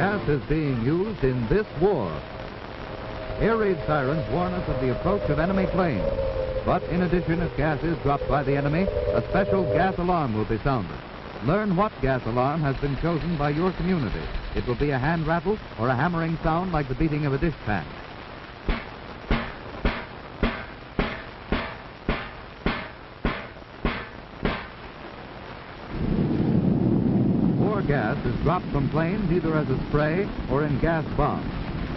gas is being used in this war. Air raid sirens warn us of the approach of enemy planes. But in addition, if gas is dropped by the enemy, a special gas alarm will be sounded. Learn what gas alarm has been chosen by your community. It will be a hand rattle or a hammering sound like the beating of a dishpan. War gas is dropped from planes either as a spray or in gas bombs.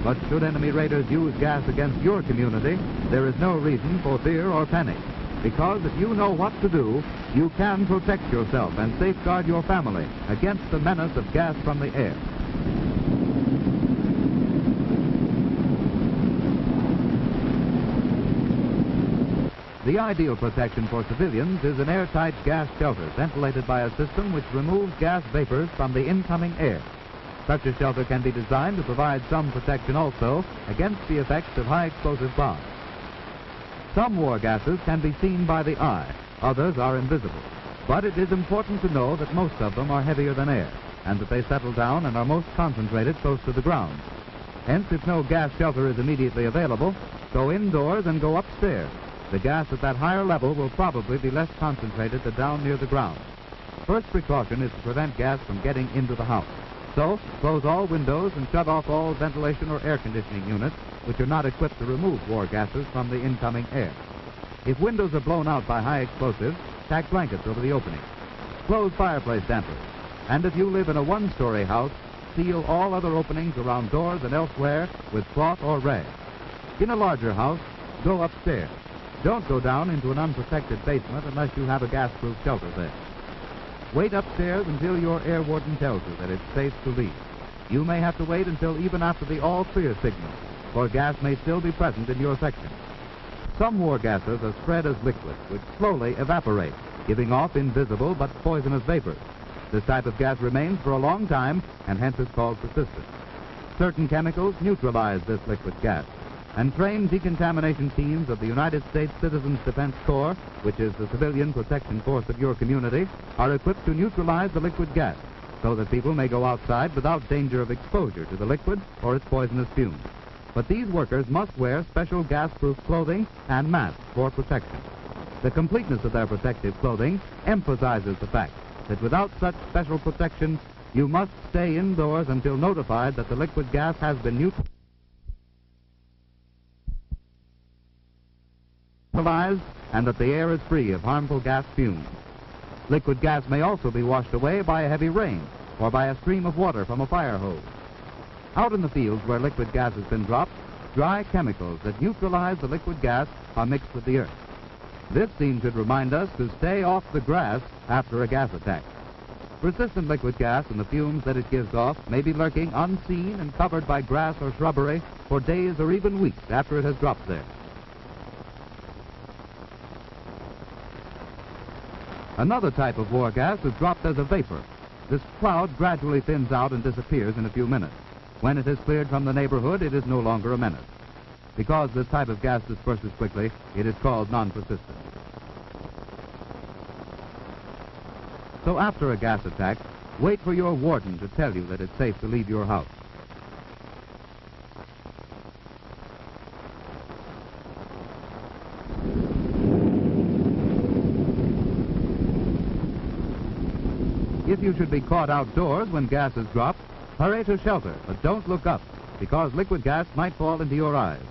But should enemy raiders use gas against your community, there is no reason for fear or panic. Because if you know what to do, you can protect yourself and safeguard your family against the menace of gas from the air. The ideal protection for civilians is an airtight gas shelter ventilated by a system which removes gas vapors from the incoming air. Such a shelter can be designed to provide some protection also against the effects of high explosive bombs. Some war gases can be seen by the eye, others are invisible. But it is important to know that most of them are heavier than air, and that they settle down and are most concentrated close to the ground. Hence, if no gas shelter is immediately available, go indoors and go upstairs. The gas at that higher level will probably be less concentrated than down near the ground. First precaution is to prevent gas from getting into the house. So, close all windows and shut off all ventilation or air conditioning units which are not equipped to remove war gases from the incoming air. If windows are blown out by high explosives, tack blankets over the openings. Close fireplace dampers. And if you live in a one-story house, seal all other openings around doors and elsewhere with cloth or rag. In a larger house, go upstairs. Don't go down into an unprotected basement unless you have a gas-proof shelter there. Wait upstairs until your air warden tells you that it's safe to leave. You may have to wait until even after the all-clear signal, for gas may still be present in your section. Some war gases are spread as liquids, which slowly evaporate, giving off invisible but poisonous vapors. This type of gas remains for a long time and hence is called persistent. Certain chemicals neutralize this liquid gas, and trained decontamination teams of the United States Citizens Defense Corps, which is the civilian protection force of your community, are equipped to neutralize the liquid gas so that people may go outside without danger of exposure to the liquid or its poisonous fumes. But these workers must wear special gas-proof clothing and masks for protection. The completeness of their protective clothing emphasizes the fact that without such special protection, you must stay indoors until notified that the liquid gas has been neutralized and that the air is free of harmful gas fumes. Liquid gas may also be washed away by a heavy rain or by a stream of water from a fire hose. Out in the fields where liquid gas has been dropped, dry chemicals that neutralize the liquid gas are mixed with the earth. This scene should remind us to stay off the grass after a gas attack. Persistent liquid gas and the fumes that it gives off may be lurking unseen and covered by grass or shrubbery for days or even weeks after it has dropped there. Another type of war gas is dropped as a vapor. This cloud gradually thins out and disappears in a few minutes. When it has cleared from the neighborhood, it is no longer a menace. Because this type of gas disperses quickly, it is called non-persistent. So after a gas attack, wait for your warden to tell you that it's safe to leave your house. If you should be caught outdoors when gas is dropped, hurry to shelter, but don't look up, because liquid gas might fall into your eyes.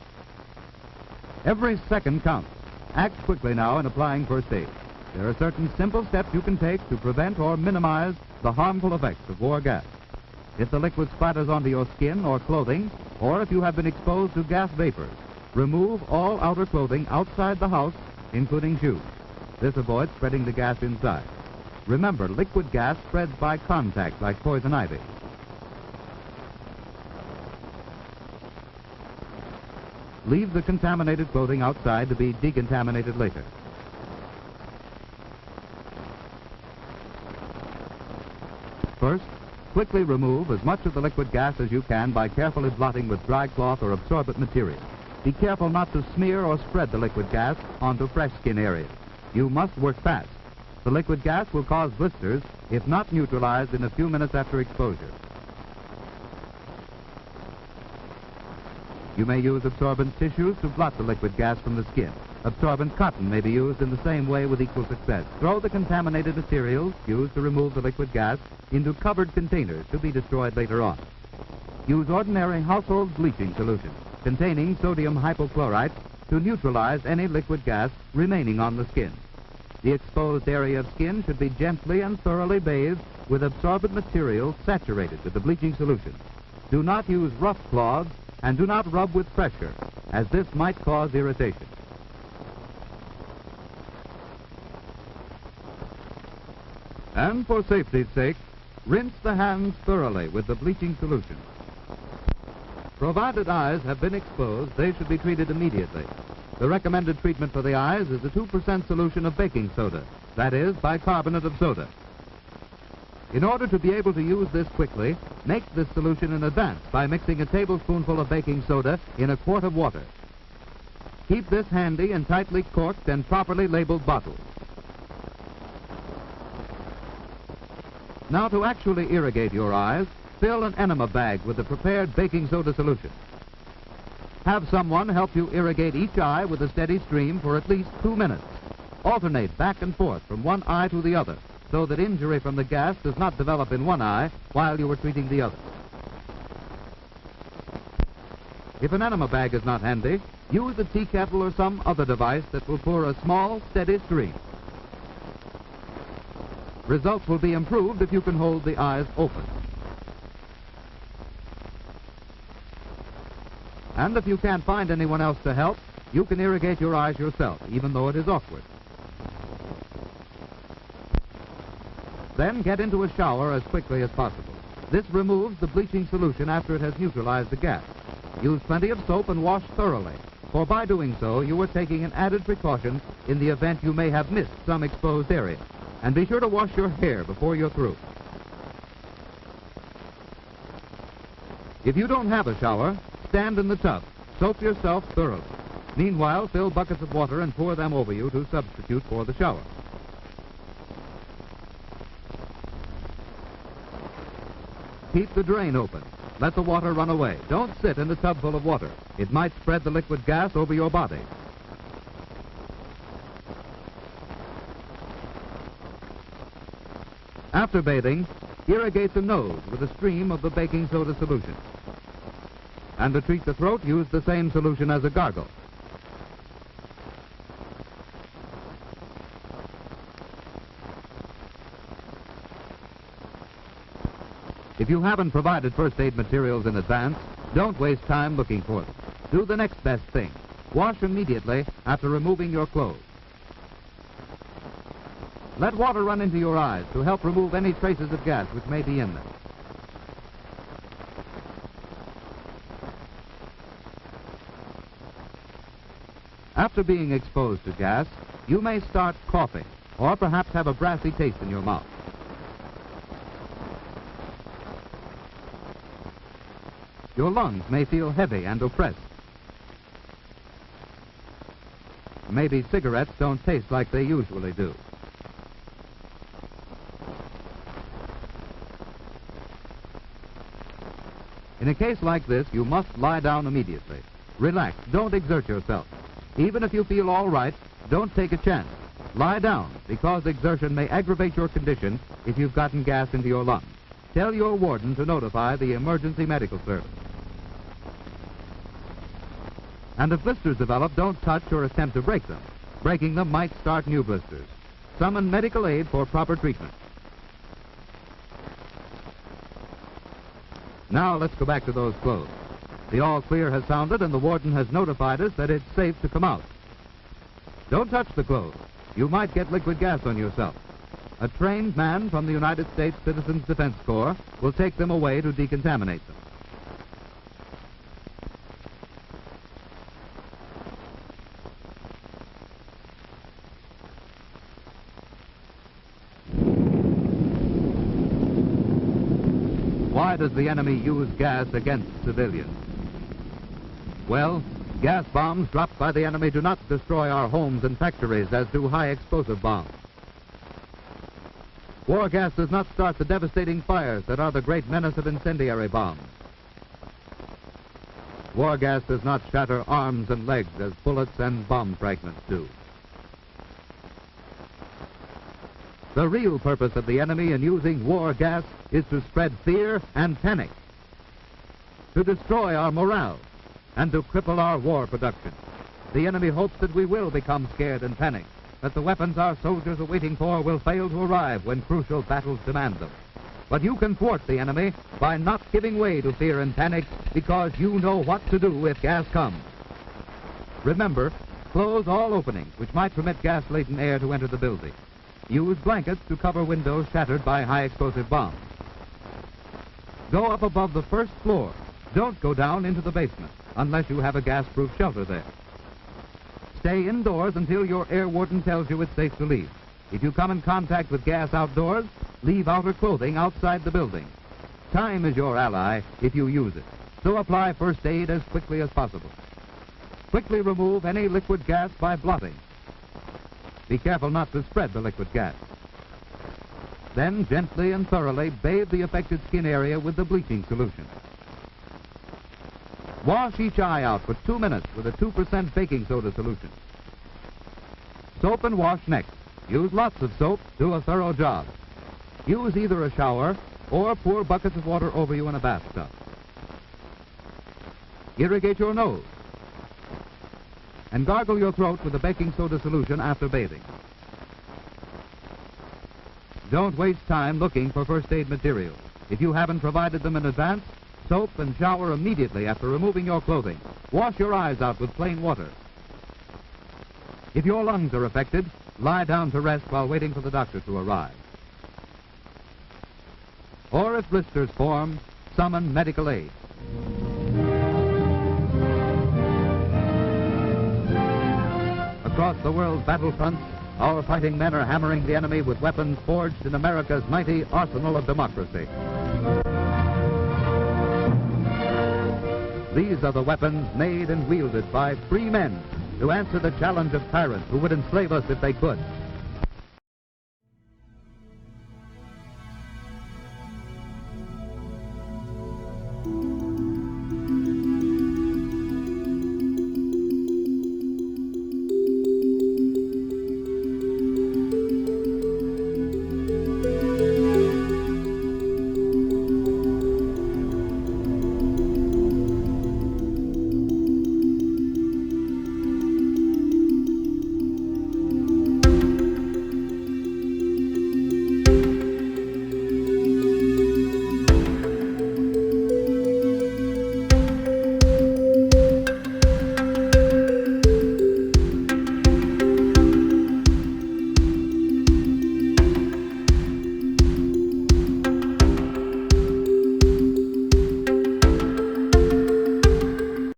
Every second counts. Act quickly now in applying first aid. There are certain simple steps you can take to prevent or minimize the harmful effects of war gas. If the liquid splatters onto your skin or clothing, or if you have been exposed to gas vapors, remove all outer clothing outside the house, including shoes. This avoids spreading the gas inside. Remember, liquid gas spreads by contact like poison ivy. Leave the contaminated clothing outside to be decontaminated later. First, quickly remove as much of the liquid gas as you can by carefully blotting with dry cloth or absorbent material. Be careful not to smear or spread the liquid gas onto fresh skin areas. You must work fast. The liquid gas will cause blisters if not neutralized in a few minutes after exposure. You may use absorbent tissues to blot the liquid gas from the skin. Absorbent cotton may be used in the same way with equal success. Throw the contaminated materials used to remove the liquid gas into covered containers to be destroyed later on. Use ordinary household bleaching solution containing sodium hypochlorite to neutralize any liquid gas remaining on the skin. The exposed area of skin should be gently and thoroughly bathed with absorbent material saturated with the bleaching solution. Do not use rough cloths and do not rub with pressure, as this might cause irritation. And for safety's sake, rinse the hands thoroughly with the bleaching solution. Provided eyes have been exposed, they should be treated immediately. The recommended treatment for the eyes is a 2% solution of baking soda, that is, bicarbonate of soda. In order to be able to use this quickly, make this solution in advance by mixing a tablespoonful of baking soda in a quart of water. Keep this handy in tightly corked and properly labeled bottles. Now, to actually irrigate your eyes, fill an enema bag with the prepared baking soda solution. Have someone help you irrigate each eye with a steady stream for at least 2 minutes. Alternate back and forth from one eye to the other, so that injury from the gas does not develop in one eye while you are treating the other. If an enema bag is not handy, use a tea kettle or some other device that will pour a small, steady stream. Results will be improved if you can hold the eyes open. And if you can't find anyone else to help, you can irrigate your eyes yourself, even though it is awkward. Then get into a shower as quickly as possible. This removes the bleaching solution after it has neutralized the gas. Use plenty of soap and wash thoroughly, for by doing so, you are taking an added precaution in the event you may have missed some exposed area. And be sure to wash your hair before you're through. If you don't have a shower, stand in the tub. Soap yourself thoroughly. Meanwhile, fill buckets of water and pour them over you to substitute for the shower. Keep the drain open. Let the water run away. Don't sit in the tub full of water. It might spread the liquid gas over your body. After bathing, irrigate the nose with a stream of the baking soda solution. And to treat the throat, use the same solution as a gargle. If you haven't provided first aid materials in advance, don't waste time looking for them. Do the next best thing. Wash immediately after removing your clothes. Let water run into your eyes to help remove any traces of gas which may be in them. After being exposed to gas, you may start coughing or perhaps have a brassy taste in your mouth. Your lungs may feel heavy and oppressed. Maybe cigarettes don't taste like they usually do. In a case like this, you must lie down immediately. Relax. Don't exert yourself. Even if you feel all right, don't take a chance. Lie down, because exertion may aggravate your condition if you've gotten gas into your lungs. Tell your warden to notify the emergency medical service. And if blisters develop, don't touch or attempt to break them. Breaking them might start new blisters. Summon medical aid for proper treatment. Now let's go back to those clothes. The all clear has sounded and the warden has notified us that it's safe to come out. Don't touch the clothes. You might get liquid gas on yourself. A trained man from the United States Citizens Defense Corps will take them away to decontaminate them. Why does the enemy use gas against civilians? Well, gas bombs dropped by the enemy do not destroy our homes and factories as do high explosive bombs. War gas does not start the devastating fires that are the great menace of incendiary bombs. War gas does not shatter arms and legs as bullets and bomb fragments do. The real purpose of the enemy in using war gas is to spread fear and panic, to destroy our morale, and to cripple our war production. The enemy hopes that we will become scared and panicked, that the weapons our soldiers are waiting for will fail to arrive when crucial battles demand them. But you can thwart the enemy by not giving way to fear and panic, because you know what to do if gas comes. Remember, close all openings which might permit gas-laden air to enter the building. Use blankets to cover windows shattered by high-explosive bombs. Go up above the first floor. Don't go down into the basement unless you have a gas-proof shelter there. Stay indoors until your air warden tells you it's safe to leave. If you come in contact with gas outdoors, leave outer clothing outside the building. Time is your ally if you use it, so apply first aid as quickly as possible. Quickly remove any liquid gas by blotting. Be careful not to spread the liquid gas. Then gently and thoroughly bathe the affected skin area with the bleaching solution. Wash each eye out for 2 minutes with a 2% baking soda solution. Soap and wash next. Use lots of soap, do a thorough job. Use either a shower or pour buckets of water over you in a bathtub. Irrigate your nose. And gargle your throat with the baking soda solution after bathing. Don't waste time looking for first aid materials. If you haven't provided them in advance, soap and shower immediately after removing your clothing. Wash your eyes out with plain water. If your lungs are affected, lie down to rest while waiting for the doctor to arrive. Or if blisters form, summon medical aid. Across the world's battlefronts, our fighting men are hammering the enemy with weapons forged in America's mighty arsenal of democracy. These are the weapons made and wielded by free men to answer the challenge of tyrants who would enslave us if they could.